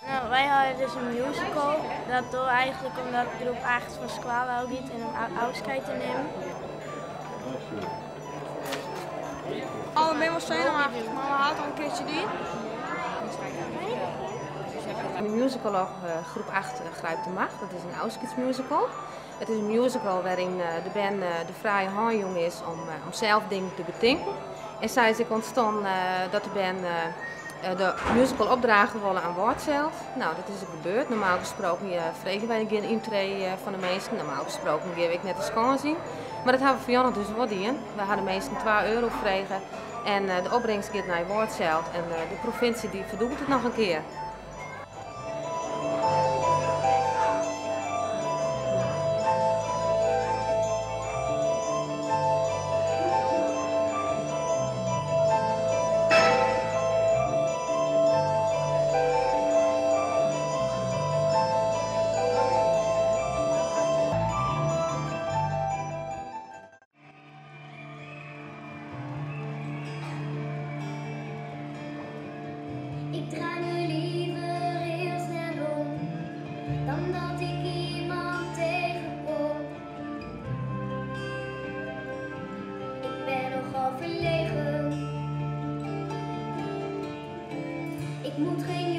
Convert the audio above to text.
Nou, wij hadden dus een musical. Dat door eigenlijk omdat de groep Agnes van Squala ook niet in een afscheid te nemen. Alle ben wel zenuwachtig, maar we hadden al een keertje die. De musical groep 8 grijpt de macht. Dat is een Auschwitz musical. Het is een musical waarin de band de vrije handjong is om zelf dingen te bedenken. En zij is ook ontstaan dat de band de musical opdragen willen aan woord zelf. Nou, dat is ook gebeurd. Normaal gesproken vregen wij geen intree van de meesten. Normaal gesproken geef ik net eens kans zien. Maar dat hebben we voor Janne dus wat in. We hadden de meesten €2 vregen. En de opbrengst gaat naar woord zelf. En de provincie die verdoet het nog een keer. Ik draai nu liever heel snel om, dan dat ik iemand tegenkom. Ik ben nogal verlegen. Ik moet geen